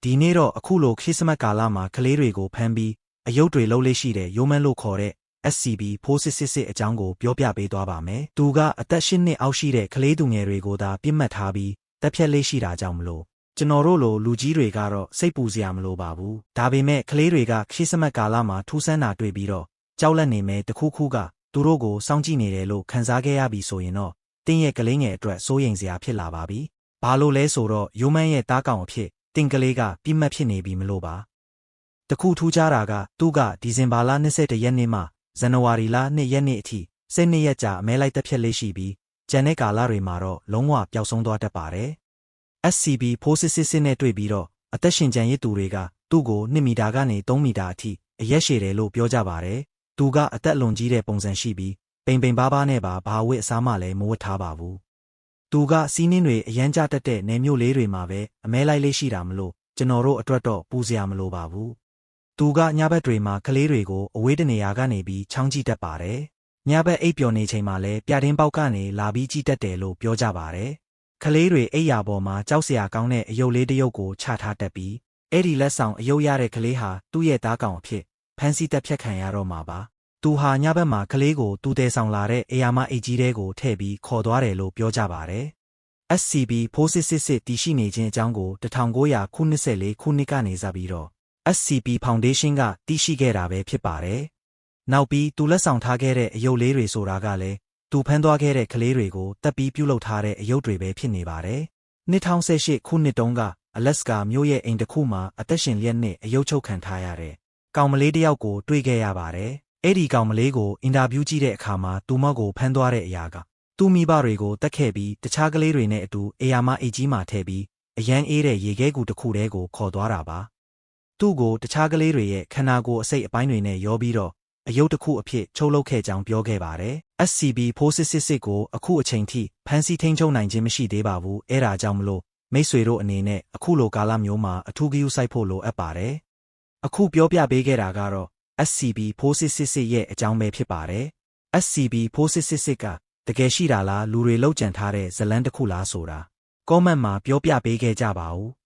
ဒီနေ့တော့အခုလိုခရစ်စမတ်ကာလမှာကလေးတွေကိုဖမ်းပြီးအယုတ်တွေလှုပ်လေးရှိတဲ့ရိုမန်လို့ခေါ်တဲ့ SCP-4666 အကြောင်းကိုပြောပြပေးသွားပါမယ်။သူကအသက်8နှစ်အောက်ရှိတဲ့ကလေးသူငယ်တွေကိုသာပြစ်မှတ်ထားပြီးတပ်ဖြတ်လေးရှိတာကြောင့်မလို့ကျွန်တော်တို့လိုလူကြီးတွေကတော့စိတ်ပူစရာမလိုပါဘူး။ဒါပေမဲ့ကလေးတွေကခရစ်စမတ်ကာလမှာထူးဆန်းတာတွေ့ပြီးတော့ကြောက်လန့်နေမယ်တခုခုကသူတို့ကိုစောင့်ကြည့်နေတယ်လို့ခံစားခဲ့ရပြီဆိုရင်တော့တင်းရဲ့ကလေးငယ်အတွက်စိုးရိမ်စရာဖြစ်လာပါပြီ။ဘာလို့လဲဆိုတော့ရိုမန်ရဲ့သားကောင်အဖြစ်တင်းကလေးကပြစ်မှတ်ဖြစ်နေပြီမလို့ပါ။တခုထူးခြားတာကသူကဒီဇင်ဘာလ21ရက်နေ့မှဇန်နဝါရီလ2ရက်နေ့အထိ12ရက်ကြာအမဲလိုက်တပ်ဖြတ်လေးရှိပြီးကျန်တဲ့ကာလတွေမှာတော့လုံးဝပျောက်ဆုံးသွားတတ်ပါတယ်။ SCP-4666 နဲ့တွေ့ပြီးတော့အသက်ရှင်ကျန်ရစ်သူတွေကသူ့ကို2မီတာကနေ3မီတာအထိအရက်ရှည်တယ်လို့ပြောကြပါတယ်။သူကအသက်လွန်ကြီးတဲ့ပုံစံရှိပြီးပိန်ပိန်ပါးပါးနဲ့ပါဘာဝတ်အစားမှလည်းမဝတ်ထားပါဘူး။သူကစီးနှင်းတွေအရန်ကြတတ်တဲ့နယ်မြို့လေးတွေမှာပဲအမဲလိုက်လေးရှိတာမလို့ကျွန်တော်တို့အတွက်တော့ပူစရာမလိုပါဘူး။သူကညဘက်တွေမှာကလေးတွေကိုအဝေးတနေရာကနေပြီးချောင်းကြည့်တတ်ပါတယ်။ညဘက်အိပ်ပျော်နေချိန်မှာလည်းပြတင်းပေါက်ကနေလာပြီးကြည့်တတ်တယ်လို့ပြောကြပါတယ်။ကလေးတွေအိပ်ယာပေါ်မှာကြောက်စရာကောင်းတဲ့အယုတ်လေးတစ်ယုတ်ကိုချထားတတ်ပြီးအဲ့ဒီလက်ဆောင်အယုတ်ရတဲ့ကလေးဟာသူ့ရဲ့သားကောင်အဖြစ်ဖမ်းဆီးတပ်ဖြတ်ခံရတော့မှာပါ။သူဟာညဘက်မှာကလေးကိုသူတဲဆောင်လာတဲ့အေယာမအိတ်ကြီးတဲကိုထည့်ပြီးခေါ်သွားတယ်လို့ပြောကြပါတယ်။ SCP-4666 တည်ရှိနေခြင်းအကြောင်းကို1994ခုနှစ်ကနေစပြီးတော့SCP Foundation ကတည်ရှိခဲ့တာပဲဖြစ်ပါတယ်။နောက်ပြီးသူလက်ဆောင်ထားခဲ့တဲ့အယုတ်လေးတွေဆိုတာကလည်းသူဖမ်းသွားခဲ့တဲ့ကလေးတွေကိုတပ်ပြီးပြုလုပ်ထားတဲ့အယုတ်တွေပဲဖြစ်နေပါတယ်။2018ခုနှစ်တုန်းကအလက်စကာမြို့ရဲ့အိမ်တစ်ခုမှာအသက်ရှင်လျက်နဲ့အယုတ်ချုပ်ခံထားရတဲ့ကောင်မလေးတစ်ယောက်ကိုတွေ့ခဲ့ရပါတယ်။အဲ့ဒီကောင်မလေးကိုအင်တာဗျူးကြည့်တဲ့အခါမှာသူမကိုဖမ်းသွားတဲ့အရာကသူ့မိဘတွေကိုတတ်ခဲ့ပြီးတခြားကလေးတွေနဲ့အတူအေယာမအိတ်ကြီးမှာထည့်ပြီးအရန်အေးတဲ့ရေခဲကူတစ်ခုတည်းကိုခေါ်သွားတာပါ။သူ့ကိုတခြားကလေးတွေရဲ့ခန္ဓာကိုယ်အစိတ်အပိုင်းတွေနဲ့ရောပြီးတော့အယုတ်တစ်ခုအဖြစ်ချုပ်လုပ်ခဲ့ကြောင်းပြောခဲ့ပါတယ်။ SCP-4666 ကိုအခုအချိန်ထိဖမ်းဆီးထိန်းချုပ်နိုင်ခြင်းမရှိသေးပါဘူး။အဲ့ဒါကြောင့်မလို့မိတ်ဆွေတို့အနေနဲ့အခုလိုကာလမျိုးမှာအထူးဂရုစိုက်ဖို့လိုအပ်ပါတယ်။အခုပြောပြပေးခဲ့တာကတော့ SCP-4666 ရဲ့အကြောင်းပဲဖြစ်ပါတယ်။ SCP-4666 ကတကယ်ရှိတာလားလူတွေလောက်ကျန်ထားတဲ့ဇလန်းတစ်ခုလားဆိုတာcommentမှာပြောပြပေးခဲ့ကြပါဦး။